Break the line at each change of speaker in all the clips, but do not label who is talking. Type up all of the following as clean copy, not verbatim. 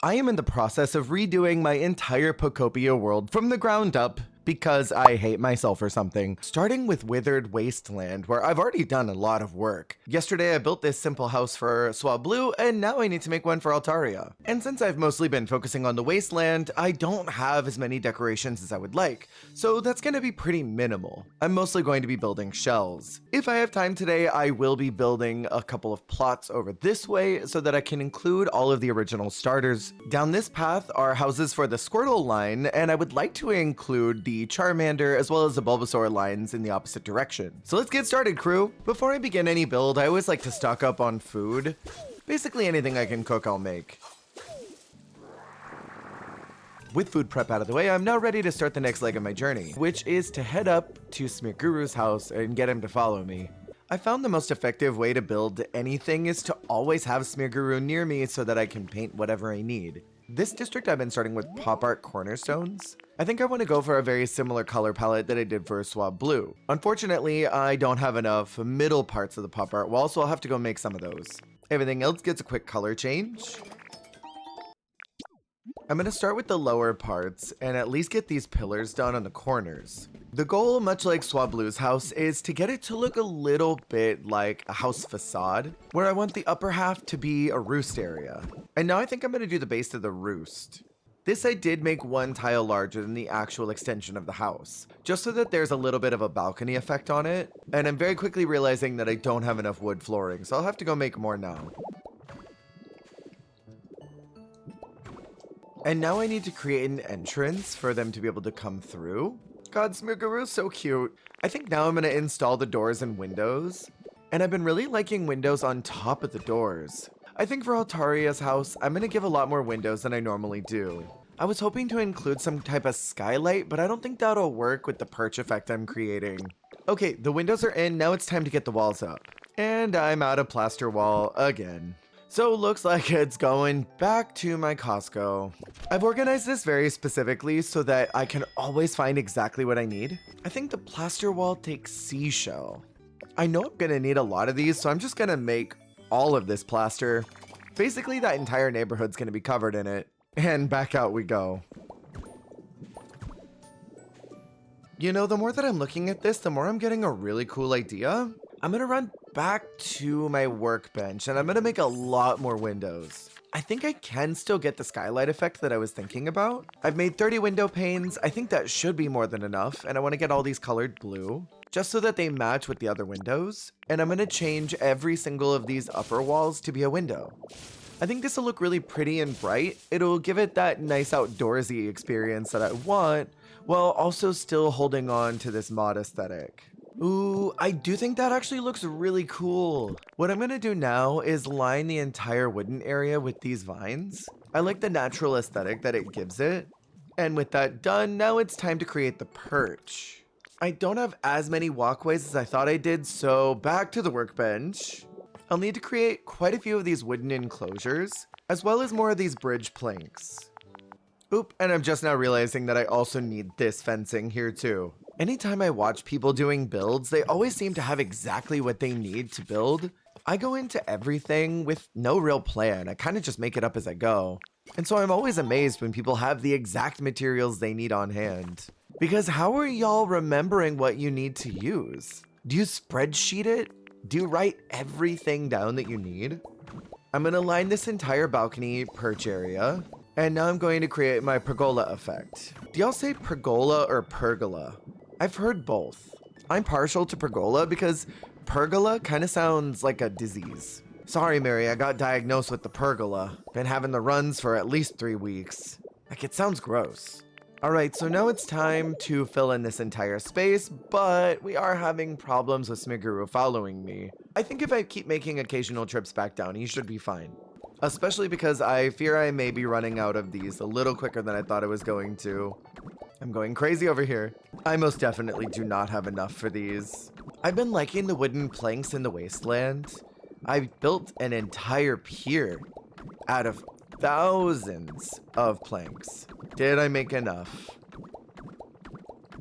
I am in the process of redoing my entire Pokopia world from the ground up because I hate myself or something. Starting with Withered Wasteland, where I've already done a lot of work. Yesterday I built this simple house for Swablu, and now I need to make one for Altaria. And since I've mostly been focusing on the Wasteland, I don't have as many decorations as I would like, so that's gonna be pretty minimal. I'm mostly going to be building shells. If I have time today, I will be building a couple of plots over this way so that I can include all of the original starters. Down this path are houses for the Squirtle line, and I would like to include the Charmander as well as the Bulbasaur lines in the opposite direction. So let's get started, crew. Before I begin any build, I always like to stock up on food. Basically anything I can cook, I'll make. With food prep out of the way, I'm now ready to start the next leg of my journey, which is to head up to Smearguru's house and get him to follow me. I found the most effective way to build anything is to always have Smearguru near me so that I can paint whatever I need. This district I've been starting with pop art cornerstones. I think I want to go for a very similar color palette that I did for Swablu. Unfortunately, I don't have enough middle parts of the pop art wall, so I'll have to go make some of those. Everything else gets a quick color change. I'm going to start with the lower parts and at least get these pillars done on the corners. The goal, much like Swablu's house, is to get it to look a little bit like a house facade, where I want the upper half to be a roost area. And now I think I'm going to do the base of the roost. This I did make one tile larger than the actual extension of the house, just so that there's a little bit of a balcony effect on it. And I'm very quickly realizing that I don't have enough wood flooring, so I'll have to go make more now. And now I need to create an entrance for them to be able to come through. God, Smearguru's so cute. I think now I'm going to install the doors and windows. And I've been really liking windows on top of the doors. I think for Altaria's house, I'm going to give a lot more windows than I normally do. I was hoping to include some type of skylight, but I don't think that'll work with the perch effect I'm creating. Okay, the windows are in, now it's time to get the walls up. And I'm out of plaster wall again. So looks like it's going back to my Costco. I've organized this very specifically so that I can always find exactly what I need. I think the plaster wall takes seashell. I know I'm gonna need a lot of these, so I'm just gonna make all of this plaster. Basically, that entire neighborhood's gonna be covered in it. And back out we go. You know, the more that I'm looking at this, the more I'm getting a really cool idea. I'm gonna run back to my workbench and I'm gonna make a lot more windows. I think I can still get the skylight effect that I was thinking about. I've made 30 window panes. I think that should be more than enough. And I wanna get all these colored blue just so that they match with the other windows. And I'm gonna change every single of these upper walls to be a window. I think this will look really pretty and bright. It'll give it that nice outdoorsy experience that I want, while also still holding on to this mod aesthetic. Ooh, I do think that actually looks really cool. What I'm gonna do now is line the entire wooden area with these vines. I like the natural aesthetic that it gives it. And with that done, now it's time to create the perch. I don't have as many walkways as I thought I did, so back to the workbench. I'll need to create quite a few of these wooden enclosures, as well as more of these bridge planks. Oop, and I'm just now realizing that I also need this fencing here too. Anytime I watch people doing builds, they always seem to have exactly what they need to build. I go into everything with no real plan. I kind of just make it up as I go. And so I'm always amazed when people have the exact materials they need on hand. Because how are y'all remembering what you need to use? Do you spreadsheet it? Do you write everything down that you need? I'm gonna line this entire balcony perch area. And now I'm going to create my pergola effect. Do y'all say pergola or pergola? I've heard both. I'm partial to pergola because pergola kind of sounds like a disease. Sorry, Mary, I got diagnosed with the pergola. Been having the runs for at least 3 weeks. Like, it sounds gross. Alright, so now it's time to fill in this entire space, but we are having problems with Smearguru following me. I think if I keep making occasional trips back down, he should be fine. Especially because I fear I may be running out of these a little quicker than I thought I was going to. I'm going crazy over here. I most definitely do not have enough for these. I've been liking the wooden planks in the wasteland. I built an entire pier out of thousands of planks. Did I make enough?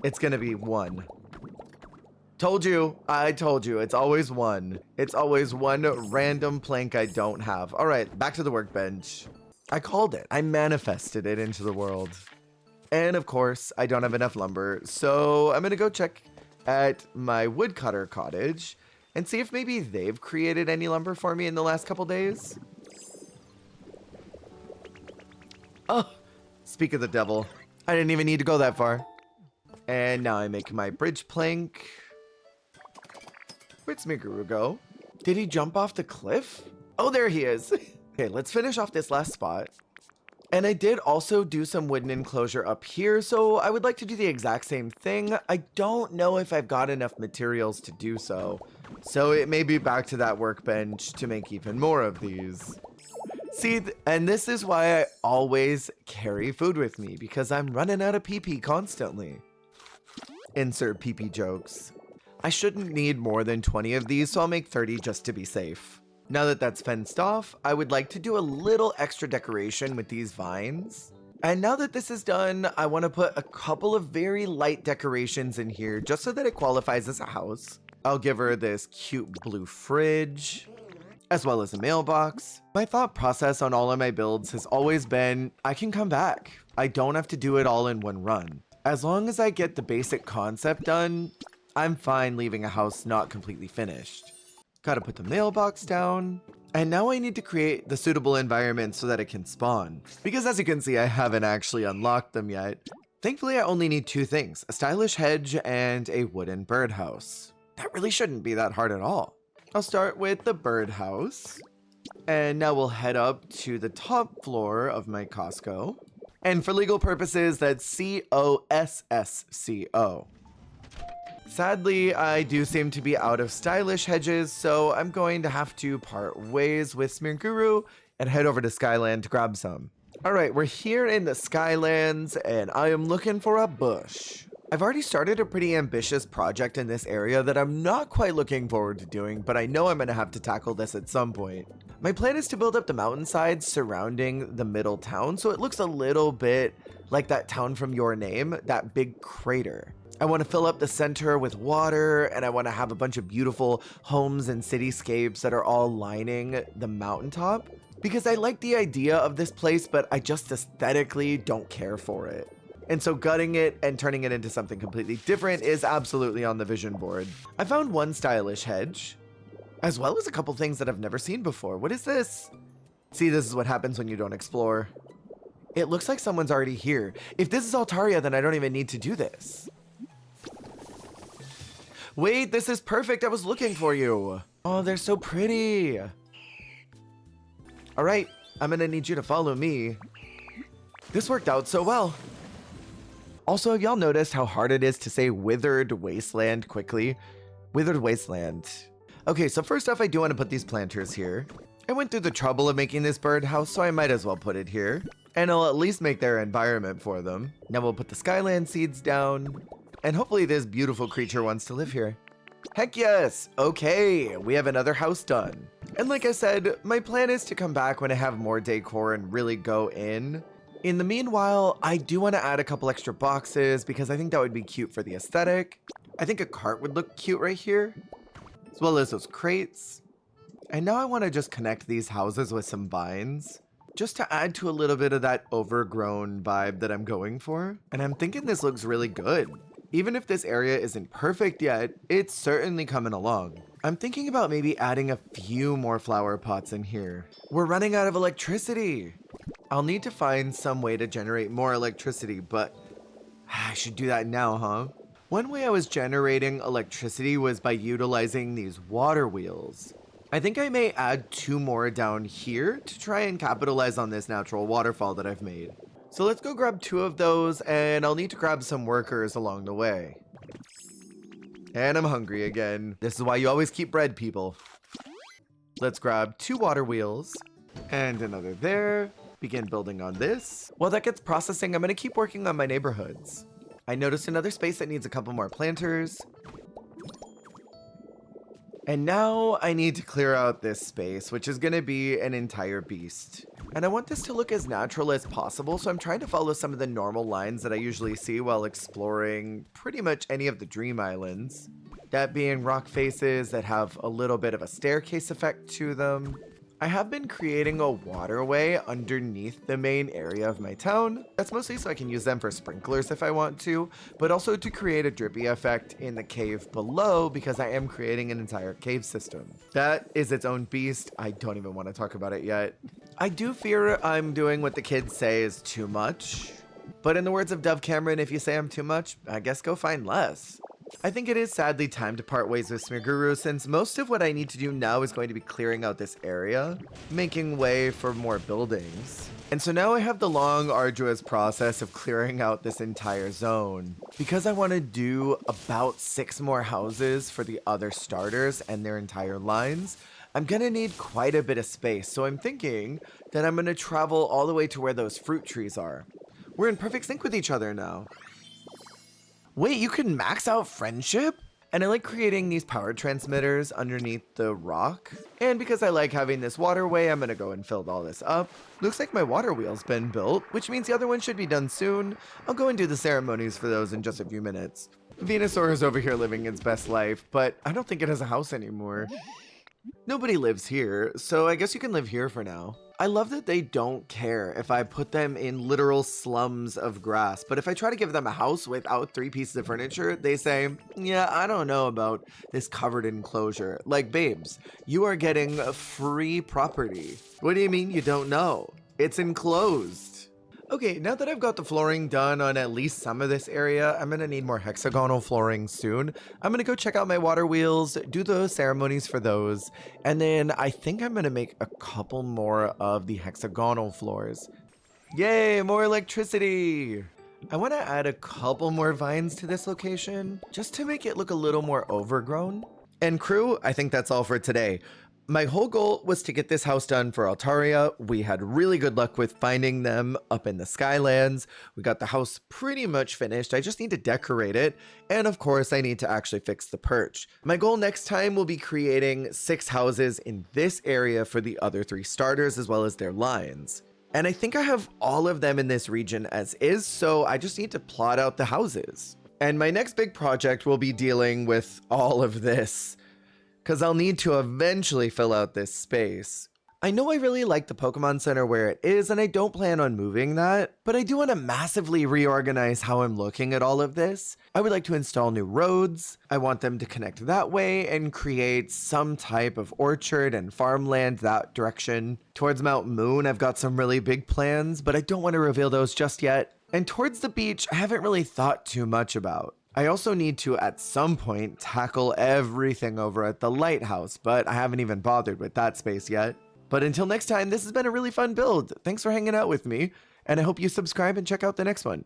It's gonna be one. Told you, I told you, it's always one. It's always one random plank I don't have. All right, back to the workbench. I called it. I manifested it into the world. And of course, I don't have enough lumber, so I'm gonna go check at my woodcutter cottage and see if maybe they've created any lumber for me in the last couple days. Oh, speak of the devil. I didn't even need to go that far. And now I make my bridge plank. Where'd Smearguru go? Did he jump off the cliff? Oh, there he is. Okay, let's finish off this last spot. And I did also do some wooden enclosure up here, so I would like to do the exact same thing. I don't know if I've got enough materials to do so. So it may be back to that workbench to make even more of these. See, and this is why I always carry food with me, because I'm running out of PP constantly. Insert PP jokes. I shouldn't need more than 20 of these, so I'll make 30 just to be safe. Now that that's fenced off, I would like to do a little extra decoration with these vines. And now that this is done, I want to put a couple of very light decorations in here just so that it qualifies as a house. I'll give her this cute blue fridge, as well as a mailbox. My thought process on all of my builds has always been, I can come back. I don't have to do it all in one run. As long as I get the basic concept done, I'm fine leaving a house not completely finished. Gotta put the mailbox down. And now I need to create the suitable environment so that it can spawn. Because as you can see, I haven't actually unlocked them yet. Thankfully, I only need 2 things, a stylish hedge and a wooden birdhouse. That really shouldn't be that hard at all. I'll start with the birdhouse. And now we'll head up to the top floor of my Costco. And for legal purposes, that's COSSCO. Sadly, I do seem to be out of stylish hedges, so I'm going to have to part ways with Smearguru and head over to Skyland to grab some. Alright, we're here in the Skylands, and I am looking for a bush. I've already started a pretty ambitious project in this area that I'm not quite looking forward to doing, but I know I'm going to have to tackle this at some point. My plan is to build up the mountainsides surrounding the middle town, so it looks a little bit like that town from Your Name, that big crater. I want to fill up the center with water, and I want to have a bunch of beautiful homes and cityscapes that are all lining the mountaintop. Because I like the idea of this place, but I just aesthetically don't care for it. And so gutting it and turning it into something completely different is absolutely on the vision board. I found one stylish hedge, as well as a couple things that I've never seen before. What is this? See, this is what happens when you don't explore. It looks like someone's already here. If this is Altaria, then I don't even need to do this. Wait, this is perfect. I was looking for you. Oh, they're so pretty. All right, I'm gonna need you to follow me. This worked out so well. Also, have y'all noticed how hard it is to say withered wasteland quickly? Withered wasteland. Okay, so first off, I do want to put these planters here. I went through the trouble of making this birdhouse, so I might as well put it here. And I'll at least make their environment for them. Now we'll put the Skyland seeds down. And hopefully this beautiful creature wants to live here. Heck yes! Okay, we have another house done. And like I said, my plan is to come back when I have more decor and really go in. In the meanwhile, I do want to add a couple extra boxes because I think that would be cute for the aesthetic. I think a cart would look cute right here, as well as those crates. And now I want to just connect these houses with some vines, just to add to a little bit of that overgrown vibe that I'm going for. And I'm thinking this looks really good. Even if this area isn't perfect yet, it's certainly coming along. I'm thinking about maybe adding a few more flower pots in here. We're running out of electricity. I'll need to find some way to generate more electricity, but I should do that now, huh? One way I was generating electricity was by utilizing these water wheels. I think I may add 2 more down here to try and capitalize on this natural waterfall that I've made. So let's go grab 2 of those, and I'll need to grab some workers along the way. And I'm hungry again. This is why you always keep bread, people. Let's grab 2 water wheels, and another there. Begin building on this. While that gets processing, I'm gonna keep working on my neighborhoods. I noticed another space that needs a couple more planters. And now I need to clear out this space, which is gonna be an entire beast. And I want this to look as natural as possible, so I'm trying to follow some of the normal lines that I usually see while exploring pretty much any of the dream islands. That being rock faces that have a little bit of a staircase effect to them. I have been creating a waterway underneath the main area of my town. That's mostly so I can use them for sprinklers if I want to, but also to create a drippy effect in the cave below because I am creating an entire cave system. That is its own beast. I don't even want to talk about it yet. I do fear I'm doing what the kids say is too much. But in the words of Dove Cameron, if you say I'm too much, I guess go find less. I think it is sadly time to part ways with Smearguru since most of what I need to do now is going to be clearing out this area, making way for more buildings. And so now I have the long, arduous process of clearing out this entire zone. Because I want to do about 6 more houses for the other starters and their entire lines, I'm gonna need quite a bit of space. So I'm thinking that I'm gonna travel all the way to where those fruit trees are. We're in perfect sync with each other now. Wait, you can max out friendship? And I like creating these power transmitters underneath the rock. And because I like having this waterway, I'm gonna go and fill all this up. Looks like my water wheel's been built, which means the other one should be done soon. I'll go and do the ceremonies for those in just a few minutes. Venusaur is over here living its best life, but I don't think it has a house anymore. Nobody lives here, so I guess you can live here for now. I love that they don't care if I put them in literal slums of grass, but if I try to give them a house without 3 pieces of furniture, they say, yeah, I don't know about this covered enclosure. Like, babes, you are getting a free property. What do you mean you don't know? It's enclosed. Okay, now that I've got the flooring done on at least some of this area, I'm gonna need more hexagonal flooring soon. I'm gonna go check out my water wheels, do the ceremonies for those, and then I think I'm gonna make a couple more of the hexagonal floors. Yay, more electricity! I wanna add a couple more vines to this location, just to make it look a little more overgrown. And crew, I think that's all for today. My whole goal was to get this house done for Altaria. We had really good luck with finding them up in the Skylands. We got the house pretty much finished. I just need to decorate it. And of course, I need to actually fix the perch. My goal next time will be creating 6 houses in this area for the other 3 starters as well as their lines. And I think I have all of them in this region as is, so I just need to plot out the houses. And my next big project will be dealing with all of this, because I'll need to eventually fill out this space. I know I really like the Pokemon Center where it is, and I don't plan on moving that, but I do want to massively reorganize how I'm looking at all of this. I would like to install new roads. I want them to connect that way and create some type of orchard and farmland that direction. Towards Mount Moon, I've got some really big plans, but I don't want to reveal those just yet. And towards the beach, I haven't really thought too much about. I also need to, at some point, tackle everything over at the lighthouse, but I haven't even bothered with that space yet. But until next time, this has been a really fun build. Thanks for hanging out with me, and I hope you subscribe and check out the next one.